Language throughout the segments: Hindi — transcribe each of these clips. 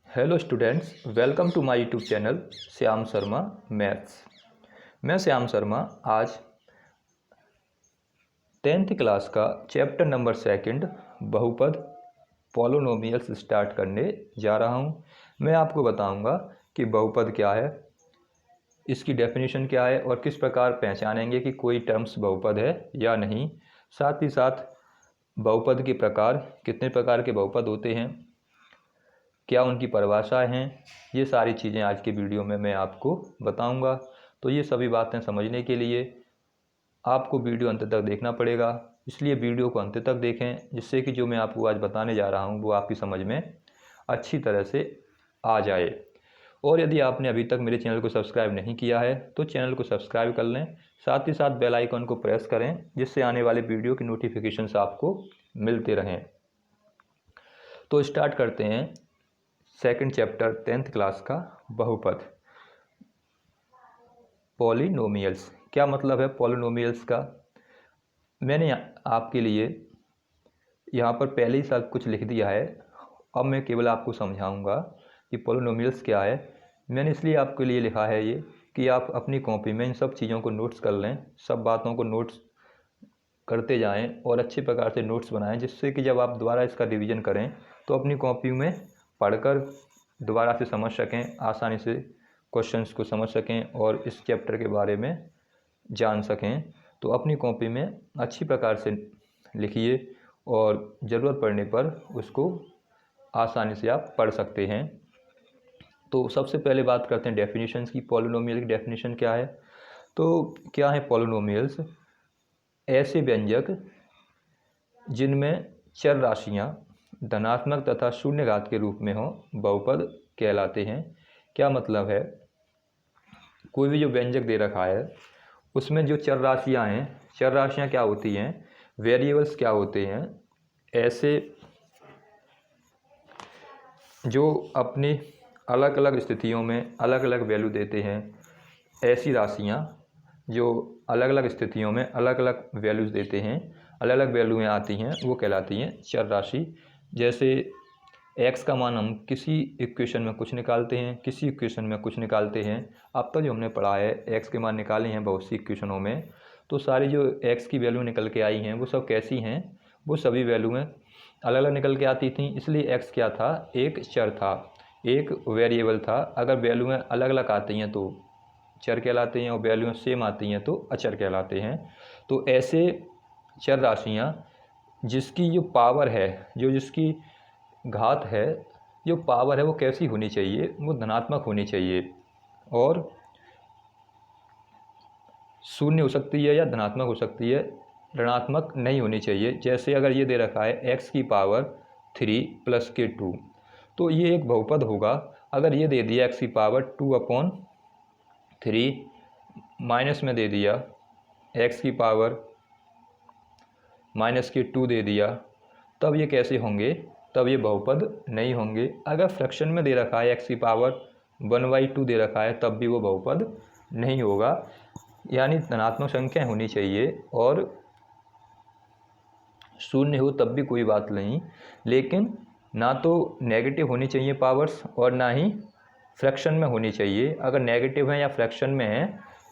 Hello students, welcome to my YouTube channel Shyam Sharma maths. मैं श्याम शर्मा आज 10th क्लास का चैप्टर नंबर 2 बहुपद पॉलिनोमियल्स स्टार्ट करने जा रहा हूँ। मैं आपको बताऊँगा कि बहुपद क्या है, इसकी डेफिनेशन क्या है और किस प्रकार पहचानेंगे कि कोई टर्म्स बहुपद है या नहीं। साथ ही साथ बहुपद के प्रकार, कितने प्रकार के बहुपद होते हैं, क्या उनकी परिभाषाएं हैं, ये सारी चीज़ें आज के वीडियो में मैं आपको बताऊंगा। तो ये सभी बातें समझने के लिए आपको वीडियो अंत तक देखना पड़ेगा, इसलिए वीडियो को अंत तक देखें, जिससे कि जो मैं आपको आज बताने जा रहा हूँ वो आपकी समझ में अच्छी तरह से आ जाए। और यदि आपने अभी तक मेरे चैनल को सब्सक्राइब नहीं किया है तो चैनल को सब्सक्राइब कर लें, साथ ही साथ बेल आइकन को प्रेस करें, जिससे आने वाले वीडियो की नोटिफिकेशंस आपको मिलते रहें। तो स्टार्ट करते हैं सेकंड चैप्टर 10th क्लास का बहुपद पॉलिनोमियल्स। क्या मतलब है पॉलिनोमियल्स का? मैंने आपके लिए यहाँ पर पहले ही सब कुछ लिख दिया है। अब मैं केवल आपको समझाऊंगा कि पॉलिनोमियल्स क्या है। मैंने इसलिए आपके लिए लिखा है ये कि आप अपनी कॉपी में इन सब चीज़ों को नोट्स कर लें, सब बातों को नोट्स करते जाएं और अच्छे प्रकार से नोट्स बनाएं, जिससे कि जब आप दोबारा इसका रिवीजन करें तो अपनी कॉपी में पढ़कर दोबारा से समझ सकें, आसानी से क्वेश्चंस को समझ सकें और इस चैप्टर के बारे में जान सकें। तो अपनी कॉपी में अच्छी प्रकार से लिखिए और ज़रूरत पड़ने पर उसको आसानी से आप पढ़ सकते हैं। तो सबसे पहले बात करते हैं डेफिनेशंस की। पॉलिनोमियल की डेफिनेशन क्या है? तो क्या है पॉलिनोमियल्स? ऐसे व्यंजक जिनमें चर राशियाँ धनात्मक तथा शून्य घात के रूप में हों, बहुपद कहलाते हैं। क्या मतलब है? कोई भी जो व्यंजक दे रखा है उसमें जो चर राशियाँ हैं, चर राशियाँ क्या होती हैं, वेरिएबल्स क्या होते हैं, ऐसे जो अपनी अलग अलग स्थितियों में अलग अलग वैल्यू देते हैं, ऐसी राशियाँ जो अलग अलग स्थितियों में अलग अलग वैल्यूज़ देते हैं, अलग अलग वैल्यूएँ आती हैं, वो कहलाती हैं चर राशि। जैसे x का मान हम किसी इक्वेशन में कुछ निकालते हैं, किसी इक्वेशन में कुछ निकालते हैं। अब तक जो हमने पढ़ा है x के मान निकाले हैं बहुत सी इक्वेशनों में, तो सारी जो x की वैल्यू निकल के आई हैं वो सब कैसी हैं, वो सभी वैल्यूएँ अलग अलग निकल के आती थी। इसलिए x क्या था? एक चर था, एक वेरिएबल था। अगर वैल्यूएँ अलग अलग आती हैं तो चर कहलाते हैं और वैल्यूएँ सेम आती हैं तो अचर कहलाते हैं। तो ऐसे चर राशियाँ जिसकी जो पावर है, जो जिसकी घात है, जो पावर है वो कैसी होनी चाहिए? वो धनात्मक होनी चाहिए और शून्य हो सकती है या धनात्मक हो सकती है, ऋणात्मक नहीं होनी चाहिए। जैसे अगर ये दे रखा है x की पावर 3 + के 2, तो ये एक बहुपद होगा। अगर ये दे दिया x की पावर 2/3 माइनस में दे दिया x की पावर -2 दे दिया, तब ये कैसे होंगे? तब ये बहुपद नहीं होंगे। अगर फ्रैक्शन में दे रखा है x की पावर 1/2 दे रखा है, तब भी वो बहुपद नहीं होगा। यानी धनात्मक संख्या होनी चाहिए और शून्य हो तब भी कोई बात नहीं, लेकिन ना तो नेगेटिव होनी चाहिए पावर्स और ना ही फ्रैक्शन में होनी चाहिए। अगर नेगेटिव है या फ्रैक्शन में है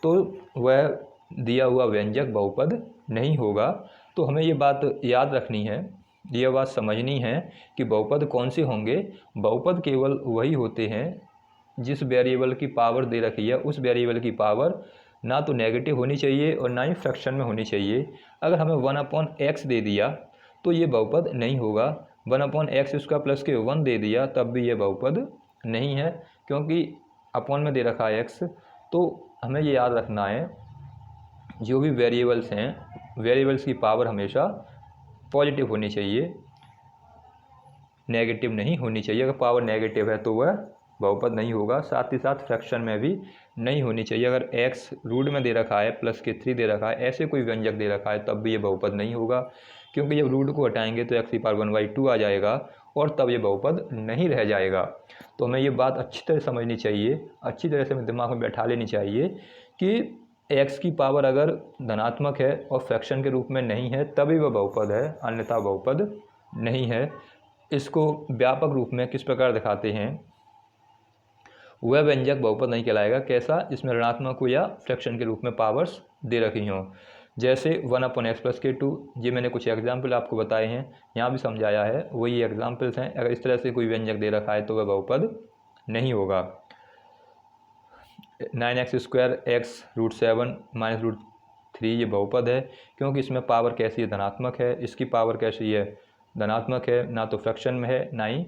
तो वह दिया हुआ व्यंजक बहुपद नहीं होगा। तो हमें ये बात याद रखनी है, ये बात समझनी है कि बहुपद कौन से होंगे। बहुपद केवल वही होते हैं जिस वेरिएबल की पावर दे रखी है उस वेरिएबल की पावर ना तो नेगेटिव होनी चाहिए और ना ही फ्रैक्शन में होनी चाहिए। अगर हमें 1/x दे दिया तो ये बहुपद नहीं होगा। 1/x² के 1 दे दिया तब भी ये बहुपद नहीं है, क्योंकि अपॉन में दे रखा है x। तो हमें ये याद रखना है, जो भी वेरिएबल्स हैं, वेरिएबल्स की पावर हमेशा पॉजिटिव होनी चाहिए, नेगेटिव नहीं होनी चाहिए। अगर पावर नेगेटिव है तो वह बहुपद नहीं होगा। साथ ही साथ फ्रैक्शन में भी नहीं होनी चाहिए। अगर x रूट में दे रखा है +3 दे रखा है, ऐसे कोई व्यंजक दे रखा है, तब भी ये बहुपद नहीं होगा, क्योंकि जब रूट को हटाएंगे तो x की पावर 1/2 आ जाएगा और तब ये बहुपद नहीं रह जाएगा। तो हमें ये बात अच्छी तरह समझनी चाहिए, अच्छी तरह से दिमाग में बैठा लेनी चाहिए कि x की पावर अगर धनात्मक है और फ्रैक्शन के रूप में नहीं है तभी वह बहुपद है, अन्यथा बहुपद नहीं है। इसको व्यापक रूप में किस प्रकार दिखाते हैं? वह व्यंजक बहुपद नहीं कहलाएगा। कैसा? जिसमें ऋणात्मक हो या फ्रैक्शन के रूप में पावर्स दे रखी हों। जैसे 1/x + k2, ये मैंने कुछ एग्जाम्पल आपको बताए हैं, यहाँ भी समझाया है, वही एग्जाम्पल्स हैं। अगर इस तरह से कोई व्यंजक दे रखा है तो वह बहुपद नहीं होगा। 9x² x√7 -√3 ये बहुपद है, क्योंकि इसमें पावर कैसी है? धनात्मक है। इसकी पावर कैसी है? धनात्मक है। ना तो फ्रैक्शन में है ना ही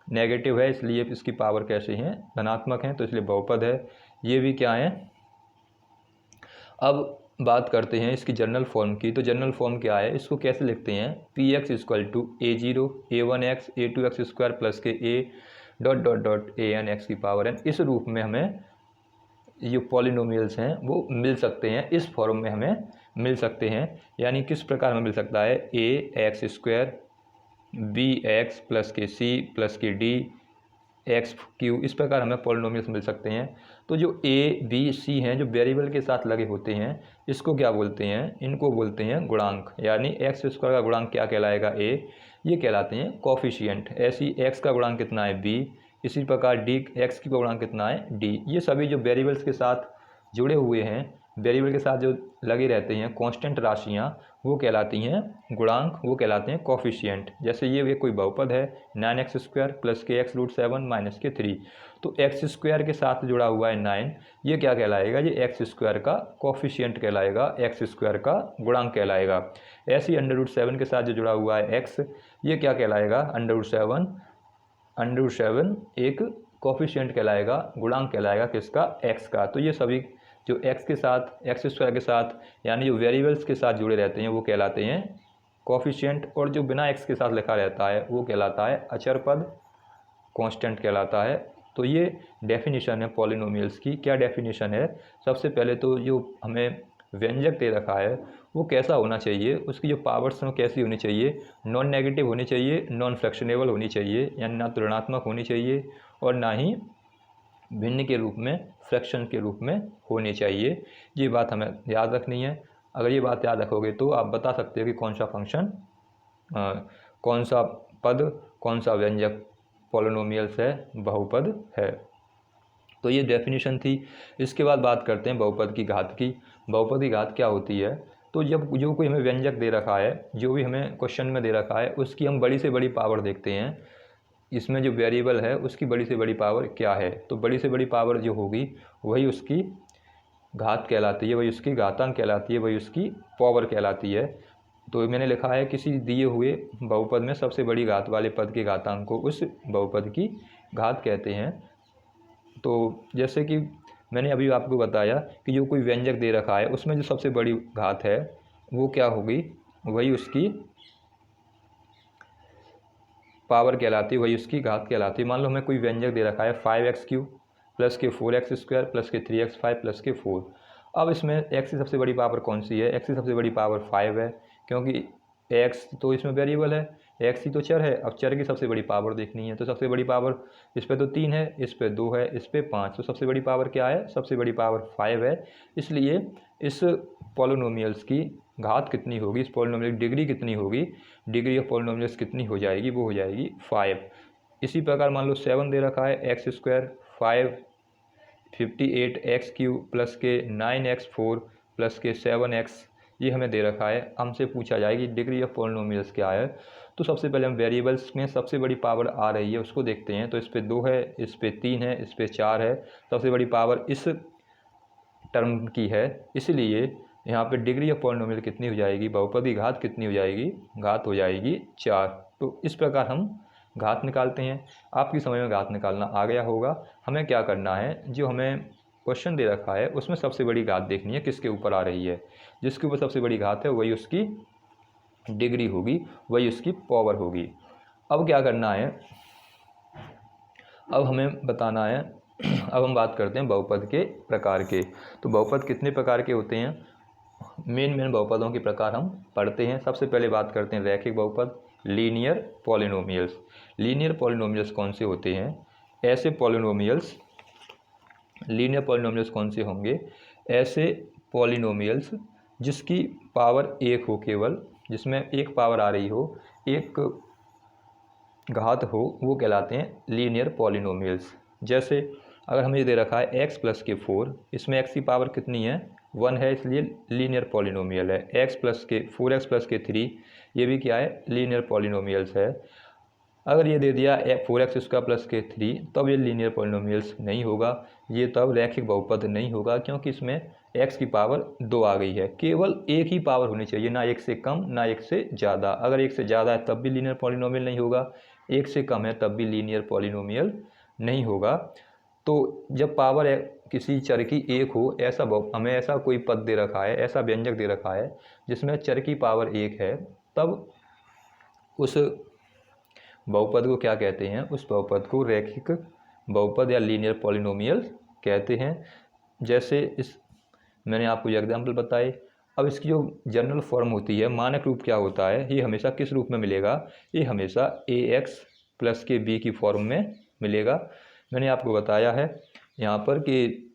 नेगेटिव है, इसलिए इसकी पावर कैसी है? धनात्मक है, तो इसलिए बहुपद है। ये भी क्या है? अब बात करते हैं इसकी जनरल फॉर्म की। तो जनरल फॉर्म क्या है? इसको कैसे लिखते हैं? px = a0 a1x a2x² + के a ... an(x⁴n). इस रूप में हमें ये पॉलिनोमियल्स हैं वो मिल सकते हैं, इस फॉर्म में हमें मिल सकते हैं। यानी किस प्रकार में मिल सकता है? ax² bx + के c + के d x³ इस प्रकार हमें पॉलिनोमियल्स मिल सकते हैं। तो जो a b c हैं, जो वेरिएबल के साथ लगे होते हैं, इसको क्या बोलते हैं? इनको बोलते हैं गुणांक। यानी x² का गुणांक क्या कहलाएगा? a, ये कहलाते हैं कोफिशिएंट। ऐसी x का गुणांक कितना है? b। इसी प्रकार d x की गुणांक कितना है? d। ये सभी जो वेरिएबल्स के साथ जुड़े हुए हैं, वेरिएबल के साथ जो लगे रहते हैं कांस्टेंट राशियाँ, वो कहलाती हैं गुणांक, वो कहलाते हैं कोफिशिएंट। जैसे ये कोई बहुपद है 9x² + के x√7 - के 3, तो x² के साथ जुड़ा हुआ है 9, ये क्या कहलाएगा? ये x² का कोफिशिएंट कहलाएगा, x² का गुणांक कहलाएगा। ऐसे ही √7 के साथ जो जुड़ा हुआ है x, ये क्या कहलाएगा? √7 एक कोफिशिएंट कहलाएगा, गुणांक कहलाएगा किसका? x का। तो ये सभी जो x के साथ, x² के साथ, यानी जो वेरिएबल्स के साथ जुड़े रहते हैं वो कहलाते हैं कोफिशिएंट, और जो बिना x के साथ लिखा रहता है वो कहलाता है अचर पद, कांस्टेंट कहलाता है। तो ये डेफिनेशन है पॉलिनोमियल्स की। क्या डेफिनेशन है? सबसे पहले तो जो हमें व्यंजक दे रखा है वो कैसा होना चाहिए, उसकी जो पावर्स हैं कैसी होनी चाहिए? नॉन नेगेटिव होनी चाहिए, नॉन फ्रैक्शनेबल होनी चाहिए, यानी ना तो ऋणात्मक होनी चाहिए और ना ही भिन्न के रूप में, फ्रैक्शन के रूप में होनी चाहिए। ये बात हमें याद रखनी है। अगर ये बात याद रखोगे तो आप बता सकते हो कि कौन सा फंक्शन, कौन सा पद, कौन सा व्यंजक पॉलिनोमियल्स है, बहुपद है। तो ये डेफिनेशन थी। इसके बाद बात करते हैं बहुपद की घात की। बहुपद की घात क्या होती है? तो जब जो कोई हमें व्यंजक दे रखा है, जो भी हमें क्वेश्चन में दे रखा है, उसकी हम बड़ी से बड़ी पावर देखते हैं। इसमें जो वेरिएबल है उसकी बड़ी से बड़ी पावर क्या है? तो बड़ी से बड़ी पावर जो होगी वही उसकी घात कहलाती है, वही उसकी घातांक कहलाती है, वही उसकी पावर कहलाती है। तो मैंने लिखा है किसी दिए हुए बहुपद में सबसे बड़ी घात वाले पद के घातांक को उस बहुपद की घात कहते हैं। तो जैसे कि मैंने अभी आपको बताया कि जो कोई व्यंजक दे रखा है उसमें जो सबसे बड़ी घात है वो क्या होगी? वही उसकी पावर कहलाती है, वही उसकी घात कहलाती है। मान लो हमें कोई व्यंजक दे रखा है 5x³ + के 4x² + के 3x5 + के 4। अब इसमें x की सबसे बड़ी पावर कौन सी है? x की सबसे बड़ी पावर 5 है, क्योंकि x तो इसमें वेरिएबल है, x ही तो चर है। अब चर की सबसे बड़ी पावर देखनी है, तो सबसे बड़ी पावर इस पे तो 3 है, इस पे 2 है, इस पे 5, तो सबसे बड़ी पावर क्या है? सबसे बड़ी पावर 5 है। इसलिए इस पॉलिनोमियल्स की घात कितनी होगी, इस पॉलिनोमियल की डिग्री कितनी होगी, डिग्री ऑफ पॉलिनोमियल्स कितनी हो जाएगी? वो हो जाएगी 5। इसी प्रकार मान लो 7 दे रखा है, x² 5 58x³ + के 9x4 + के 7x, ये हमें दे रखा है। हमसे पूछा जाएगी डिग्री ऑफ पॉलिनोमियल्स क्या है। तो सबसे पहले हम वेरिएबल्स में सबसे बड़ी पावर आ रही है उसको देखते हैं। तो इस पे 2 है, इस पे 3 है, इस पे 4 है, सबसे बड़ी पावर इस टर्म की है, इसलिए यहाँ पे डिग्री ऑफ पॉलिनोमियल कितनी हो जाएगी? बहुपद की घात कितनी हो जाएगी? घात हो जाएगी 4। तो इस प्रकार हम घात निकालते हैं। आपकी समझ में घात निकालना आ गया होगा। हमें क्या करना है, जो हमें क्वेश्चन दे रखा है उसमें सबसे बड़ी घात देखनी है किसके ऊपर आ रही है। जिसके ऊपर सबसे बड़ी घात है वही उसकी डिग्री होगी, वही उसकी पावर होगी। अब क्या करना है, अब हमें बताना है अब हम बात करते हैं बहुपद के प्रकार के। तो बहुपद कितने प्रकार के होते हैं? मेन बहुपदों के प्रकार हम पढ़ते हैं। सबसे पहले बात करते हैं रैखिक बहुपद, लीनियर पॉलिनोमियल्स। लीनियर पॉलिनोमियल्स कौन से होते हैं? ऐसे पॉलिनोमियल्स, लीनियर पॉलिनोमियल्स कौन से होंगे? ऐसे पॉलिनोमियल्स जिसकी पावर 1 हो, केवल जिसमें एक पावर आ रही हो, एक घात हो, वो कहलाते हैं लीनियर पॉलिनोमियल्स। जैसे अगर हमें ये दे रखा है x प्लस के 4, इसमें x की पावर कितनी है 1 है, इसलिए लीनियर पॉलिनोमियल है। x प्लस के 4x प्लस के 3, ये भी क्या है लीनियर पॉलिनोमियल्स है। अगर ये दे दिया 4x² प्लस के 3, तब ये लीनियर पॉलिनोमियल्स नहीं होगा, ये तब रैखिक बहुपद नहीं होगा, क्योंकि इसमें x की पावर 2 आ गई है। केवल एक ही पावर होनी चाहिए, ना एक से कम ना एक से ज़्यादा। अगर एक से ज़्यादा है तब भी लीनियर पॉलिनोमियल नहीं होगा, एक से कम है तब भी लीनियर पॉलिनोमियल नहीं होगा। तो जब पावर है किसी चर की एक हो, ऐसा हमें ऐसा कोई पद दे रखा है, ऐसा व्यंजक दे रखा है जिसमें चर की पावर 1 है, तब उस बहुपद को क्या कहते हैं, उस बहुपद को रैखिक बहुपद या लीनियर पॉलिनोमियल कहते हैं। जैसे इस मैंने आपको ये एग्जाम्पल बताए। अब इसकी जो जनरल फॉर्म होती है, मानक रूप क्या होता है, ये हमेशा किस रूप में मिलेगा, ये हमेशा ax प्लस के b की फॉर्म में मिलेगा। मैंने आपको बताया है यहाँ पर कि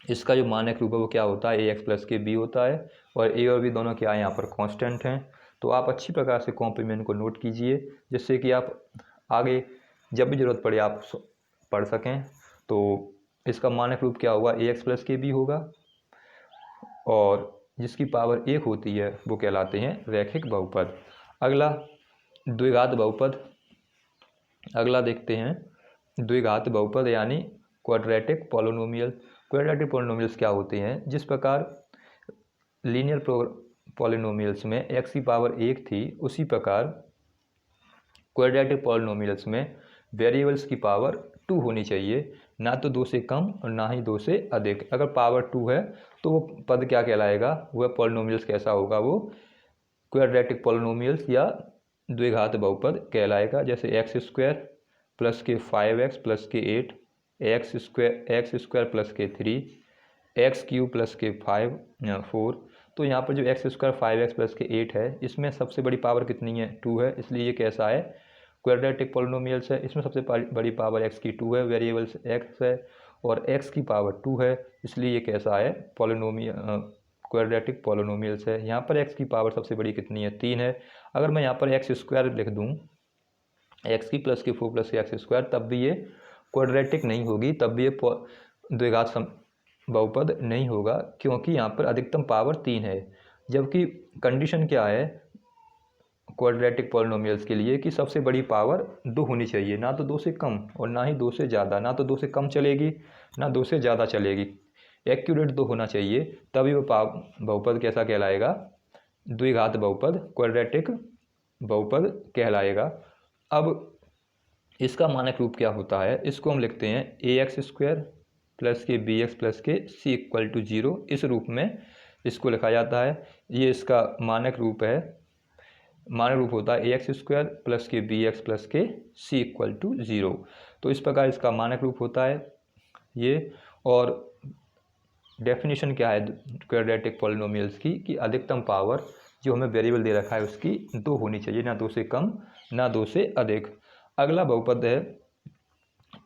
इसका जो मानक रूप है वो क्या होता है, ax प्लस के b होता है, और a और b दोनों क्या है यहाँ पर कांस्टेंट हैं। तो आप अच्छी प्रकार से कॉम्प्लीमेंट को नोट कीजिए, जिससे कि आप आगे जब भी ज़रूरत पड़े आप पढ़ सकें। तो इसका मानक रूप क्या होगा, ax प्लस के b होगा, और जिसकी पावर 1 होती है वो कहलाते हैं रैखिक बहुपद। अगला द्विघात बहुपद, अगला देखते हैं द्विघात बहुपद यानी क्वाड्रेटिक पॉलिनोमियल। क्वाड्रेटिक पॉलिनोमियल्स क्या होते हैं, जिस प्रकार लीनियर पॉलिनोमियल्स में x की पावर 1 थी, उसी प्रकार क्वाड्रेटिक पॉलिनोमियल्स में वेरिएबल्स की पावर 2 होनी चाहिए, ना तो 2 से कम और ना ही 2 से अधिक। अगर पावर 2 है तो वो पद क्या कहलाएगा, वह पॉलिनोमियल्स कैसा होगा, वो क्वाड्रेटिक पॉलिनोमियल्स या द्विघात बहुपद कहलाएगा। जैसे x² प्लस के 5x प्लस के 8, x² प्लस के 3, x³ प्लस के 4। तो यहाँ पर जो x² 5x प्लस के 8 है, इसमें सबसे बड़ी पावर कितनी है 2 है, इसलिए ये कैसा है क्वाड्रेटिक पॉलिनोमियल्स है। इसमें सबसे बड़ी पावर x की 2 है, वेरिएबल्स x है और x की पावर 2 है, इसलिए ये कैसा है क्वाड्रेटिक पॉलिनोमियल्स है। यहाँ पर x की पावर सबसे बड़ी कितनी है 3 है। अगर मैं यहाँ पर x² लिख दूँ, x की प्लस के 4 प्लस के x², तब भी ये क्वाड्रेटिक नहीं होगी, तब भी ये द्विघात बहुपद नहीं होगा, क्योंकि यहाँ पर अधिकतम पावर 3 है। जबकि कंडीशन क्या है क्वाड्रेटिक पॉलिनोमियल्स के लिए कि सबसे बड़ी पावर 2 होनी चाहिए, ना तो 2 से कम और ना ही 2 से ज़्यादा, ना तो 2 से कम चलेगी ना 2 से ज़्यादा चलेगी, एक्यूरेट 2 होना चाहिए, तभी वो बहुपद कैसा कहलाएगा, द्विघात बहुपद, क्वाड्रेटिक बहुपद कहलाएगा। अब इसका मानक रूप क्या होता है, इसको हम लिखते हैं ax² प्लस के bx प्लस के c = 0, इस रूप में इसको लिखा जाता है। ये इसका मानक रूप है, मानक रूप होता है ax² प्लस के bx प्लस के c = 0। तो इस प्रकार इसका मानक रूप होता है ये। और डेफिनेशन क्या है क्वाड्रेटिक पॉलिनोमियल्स की, कि अधिकतम पावर जो हमें वेरिएबल दे रखा है उसकी 2 होनी चाहिए, ना 2 से कम ना 2 से अधिक। अगला बहुपद है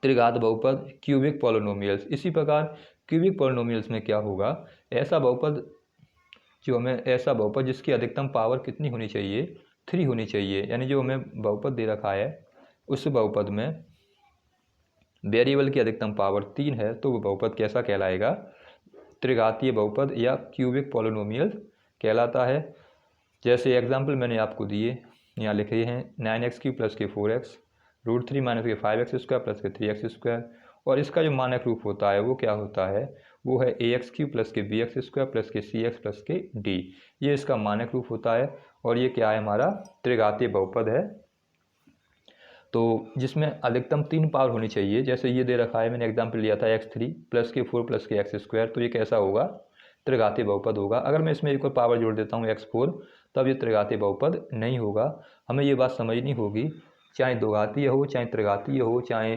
त्रिघात बहुपद, क्यूबिक पॉलिनोमियल्स। इसी प्रकार क्यूबिक पॉलिनोमियल्स में क्या होगा, ऐसा बहुपद जिसकी अधिकतम पावर कितनी होनी चाहिए 3 होनी चाहिए, यानी जो हमें बहुपद दे रखा है उस बहुपद में वेरिएबल की अधिकतम पावर 3 है, तो वो बहुपद कैसा कहलाएगा, त्रिघातीय बहुपद या क्यूबिक पॉलिनोमियल कहलाता है। जैसे एग्जाम्पल मैंने आपको दिए, यहाँ लिखे हैं 9x³ प्लस के 4x, √3 माइनस के 5x² प्लस के 3x², और इसका जो मानक रूप होता है वो क्या होता है, वो है ax³ प्लस के bx² प्लस के cx प्लस के d। ये इसका मानक रूप होता है, और ये क्या है हमारा त्रिघातीय बहुपद है, तो जिसमें अधिकतम 3 पावर होनी चाहिए। जैसे ये दे रखा है, मैंने एग्जाम्पल लिया था x3 प्लस के 4 प्लस के x², तो ये कैसा होगा त्रिघातीय बहुपद होगा। अगर मैं इसमें एक और पावर जोड़ देता हूँ x4, तब ये त्रिघातीय बहुपद नहीं होगा। हमें ये बात समझनी होगी, चाहे द्विघातीय हो, चाहे त्रिघातीय हो, चाहे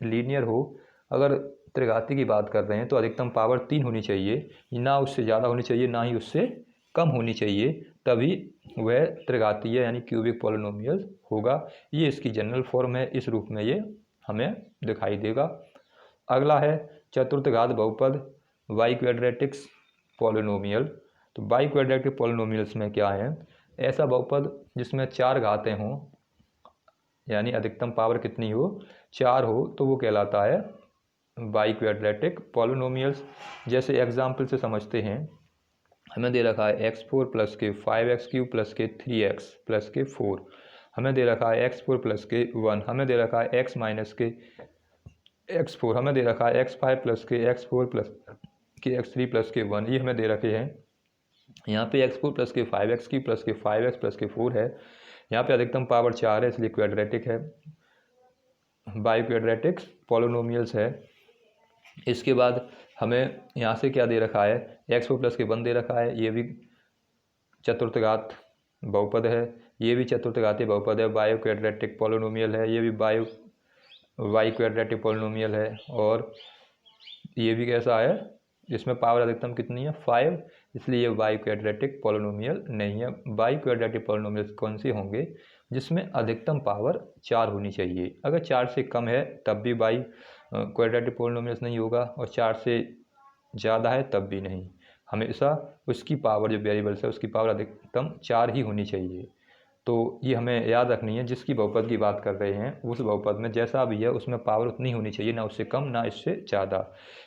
लीनियर हो, अगर त्रिघातीय की बात कर रहे हैं तो अधिकतम पावर 3 होनी चाहिए, ना उससे ज़्यादा होनी चाहिए ना ही उससे कम होनी चाहिए, तभी वह त्रिघातीय यानी क्यूबिक पॉलिनोमियल होगा। ये इसकी जनरल फॉर्म है, इस रूप में ये हमें दिखाई देगा। अगला है चतुर्थघात बहुपद, बाई क्वाड्रेटिक्स पॉलिनोमियल। तो बाई क्वाड्रेटिक पॉलिनोमियल्स में क्या है, ऐसा बहुपद जिसमें 4 घातें हों, यानी अधिकतम पावर कितनी हो 4 हो, तो वो कहलाता है बाई क्वाड्रेटिक पॉलिनोमियल्स। जैसे एग्जाम्पल से समझते हैं, हमें दे रखा है x4 प्लस के 5x³ प्लस के 3x प्लस के 4, हमें दे रखा है x4 प्लस के 1, हमें दे रखा है x माइनस के x4, हमें दे रखा है x5 प्लस के x4 प्लस के x3 प्लस के 1, ये हमें दे रखे हैं। यहाँ पे x4 प्लस के 5x³ प्लस के 5x प्लस के 4 है। यहाँ पे अधिकतम पावर 4 है, इसलिए क्वाड्रेटिक है, बाई क्वाड्रेटिक पॉलिनोमियल्स है। इसके बाद हमें यहाँ से क्या दे रखा है, x4 प्लस के 1 दे रखा है, ये भी चतुर्थघात बहुपद है, ये भी चतुर्थघातीय बहुपद है, बायो क्वाड्रेटिक पॉलिनोमियल है, ये भी बाई क्वाड्रेटिक पॉलिनोमियल है। और ये भी कैसा है, इसमें पावर अधिकतम कितनी है, 5, इसलिए ये बाई क्वाड्रेटिक पॉलिनोमियल नहीं है। बाई क्वाड्रेटिक पॉलिनोमियल कौन से होंगे, जिसमें अधिकतम पावर 4 होनी चाहिए। अगर 4 से कम है तब भी बाई क्वाड्रेटिक पॉलिनोमियल्स नहीं होगा, और 4 से ज़्यादा है तब भी नहीं। हमेशा उसकी पावर, जो वेरिएबल्स है उसकी पावर अधिकतम 4 ही होनी चाहिए। तो ये हमें याद रखनी है, जिसकी बहुपद की बात कर रहे हैं उस बहुपद में जैसा भी है उसमें पावर उतनी होनी चाहिए, ना उससे कम ना इससे ज़्यादा।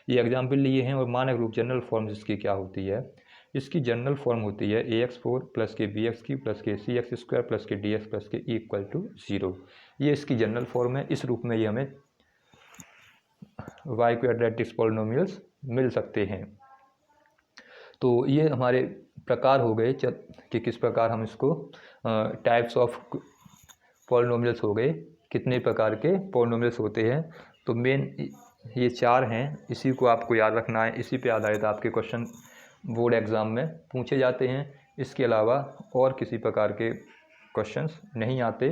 ये एग्जाम्पल लिए हैं। और मानक रूप जनरल फॉर्म जिसकी क्या होती है, इसकी जनरल फॉर्म होती है ax4 प्लस के bx³ प्लस के cx² प्लस के dx प्लस के =0। ये इसकी जनरल फॉर्म है। इस रूप में ये हमें बाई क्वाड्रेटिक पॉलिनोमियल्स मिल सकते हैं। तो ये हमारे प्रकार हो गए कि किस प्रकार हम इसको टाइप्स ऑफ पॉलिनोमियल्स हो गए, कितने प्रकार के पॉलिनोमियल्स होते हैं। तो मेन ये 4 हैं, इसी को आपको याद रखना है। इसी पे आधारित आपके क्वेश्चन बोर्ड एग्ज़ाम में पूछे जाते हैं। इसके अलावा और किसी प्रकार के क्वेश्चंस नहीं आते।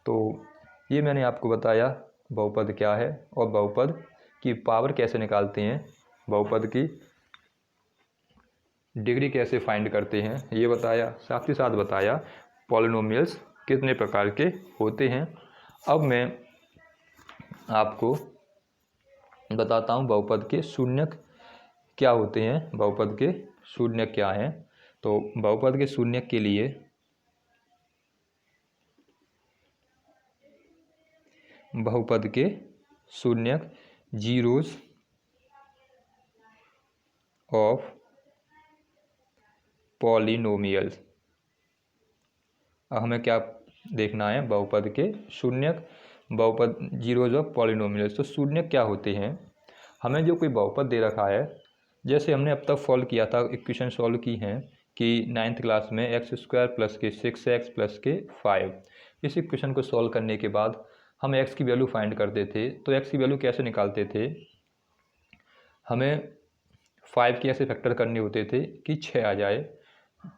तो ये मैंने आपको बताया बहुपद क्या है और बहुपद की पावर कैसे निकालते हैं, बहुपद की डिग्री कैसे फाइंड करते हैं, ये बताया। साथ ही साथ बताया पॉलिनोमियल्स कितने प्रकार के होते हैं। अब मैं आपको बताता हूँ बहुपद के शून्यक क्या होते हैं, बहुपद के शून्यक क्या हैं। तो बहुपद के शून्यक के लिए बहुपद के शून्यक जीरोज ऑफ पॉलिनोमियल्स। हमें क्या देखना है, बहुपद के शून्यक, बहुपद जीरोज ऑफ पॉलिनोमियल्स। तो शून्यक क्या होते हैं, हमें जो कोई बहुपद दे रखा है, जैसे हमने अब तक सॉल्व किया था, इक्वेशन सॉल्व की हैं कि 9th क्लास में x² प्लस के 6x प्लस के 5, इस इक्वेशन को सॉल्व करने के बाद हम x की वैल्यू फाइंड करते थे। तो x की वैल्यू कैसे निकालते थे, हमें 5 के ऐसे फैक्टर करने होते थे कि 6 आ जाए,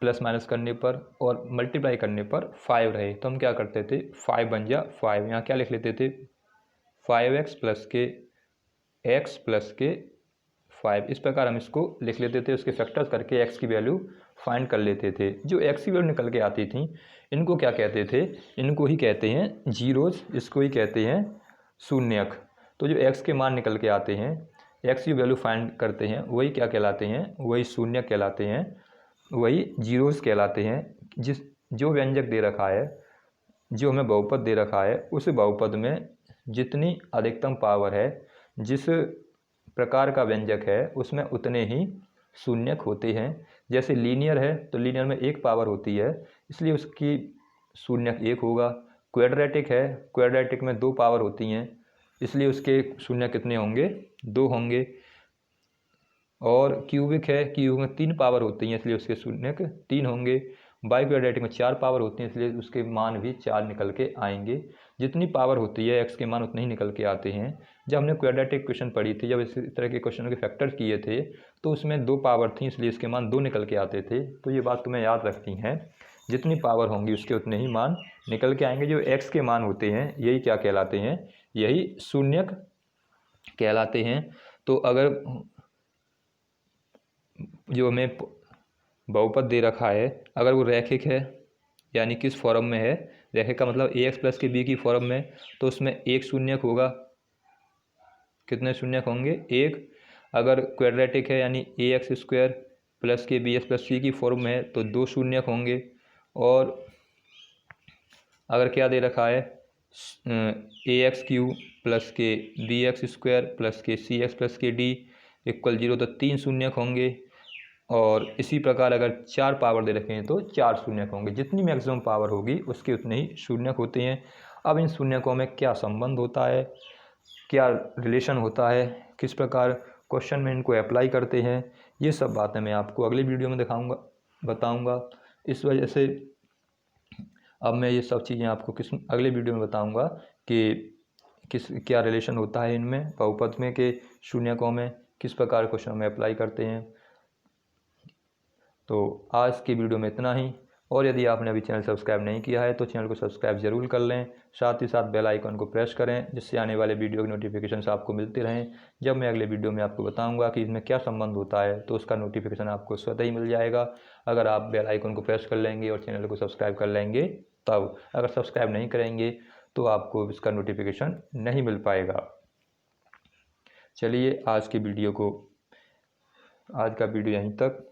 प्लस माइनस करने पर और मल्टीप्लाई करने पर 5 रहे। तो हम क्या करते थे, 5 बन जा 5, यहाँ क्या लिख लेते थे, 5x प्लस के x प्लस के 5, इस प्रकार हम इसको लिख लेते थे। उसके फैक्टर्स करके x की वैल्यू फाइंड कर लेते थे। जो x की वैल्यू निकल के आती थी, इनको क्या कहते थे, इनको ही कहते हैं जीरोज, इसको ही कहते हैं शून्यक। तो जो x के मान निकल के आते हैं, x की वैल्यू फाइंड करते हैं, वही क्या कहलाते हैं, वही शून्यक कहलाते हैं, वही जीरोज कहलाते हैं। जो व्यंजक दे रखा है, जो हमें बहुपद दे रखा है, उस बहुपद में जितनी अधिकतम पावर है, जिस प्रकार का व्यंजक है, उसमें उतने ही शून्यक होते हैं। जैसे लीनियर है तो लीनियर में 1 पावर होती है, इसलिए उसकी शून्यक 1 होगा। क्वाड्रेटिक है, क्वाड्रेटिक में 2 पावर होती हैं, इसलिए उसके शून्यक कितने होंगे, 2 होंगे। और क्यूबिक है, क्यूब में 3 पावर होती हैं, इसलिए उसके शून्यक 3 होंगे। बाई क्वाड्रेटिक में 4 पावर होती हैं, इसलिए उसके मान भी 4 निकल के आएंगे। जितनी पावर होती है x के मान उतने ही निकल के आते हैं। जब हमने क्वाड्रेटिक क्वेश्चन पढ़ी थी, जब इस तरह के क्वेश्चनों के फैक्टर किए थे, तो उसमें 2 पावर थी, इसलिए इसके मान 2 निकल के आते थे। तो ये बात तुम्हें याद रखनी है, जितनी पावर होंगी उसके उतने ही मान निकल के आएंगे। जो x के मान होते हैं यही क्या कहलाते हैं, यही शून्यक कहलाते हैं। तो अगर जो हमें बहुपद दे रखा है, अगर वो रैखिक है, यानी किस फॉर्म में है, रैखिक का मतलब ax प्लस के b की फॉर्म में, तो उसमें 1 शून्यक होगा। कितने शून्यक होंगे, 1। अगर क्वाड्रेटिक है यानी ax² प्लस के bs प्लस c की फॉर्म में है, तो 2 शून्यक होंगे। और अगर क्या दे रखा है, ax³ प्लस के बी एक्स स्क्वायर प्लस के सी एक्स प्लस के डी इक्वल 0, तो 3 शून्यक होंगे। और इसी प्रकार अगर 4 पावर दे रखें तो 4 शून्यक होंगे। जितनी मैक्सिमम पावर होगी उसके उतने ही शून्यक होते हैं। अब इन शून्यकों में क्या संबंध होता है, क्या रिलेशन होता है, किस प्रकार क्वेश्चन में इनको अप्लाई करते हैं, ये सब बातें मैं आपको अगली वीडियो में बताऊंगा। इस वजह से अब मैं ये सब चीज़ें आपको अगले वीडियो में बताऊंगा कि क्या रिलेशन होता है इनमें, बहुपद में के शून्यकों में किस प्रकार क्वेश्चन में अप्लाई करते हैं। तो आज की वीडियो में इतना ही। और यदि आपने अभी चैनल सब्सक्राइब नहीं किया है तो चैनल को सब्सक्राइब ज़रूर कर लें, साथ ही साथ बेल आइकन को प्रेस करें, जिससे आने वाले वीडियो की नोटिफिकेशन आपको मिलते रहें। जब मैं अगले वीडियो में आपको बताऊंगा कि इसमें क्या संबंध होता है तो उसका नोटिफिकेशन आपको स्वतः ही मिल जाएगा, अगर आप बेल आइकन को प्रेस कर लेंगे और चैनल को सब्सक्राइब कर लेंगे तब। अगर सब्सक्राइब नहीं करेंगे तो आपको इसका नोटिफिकेशन नहीं मिल पाएगा। चलिए आज का वीडियो यहीं तक।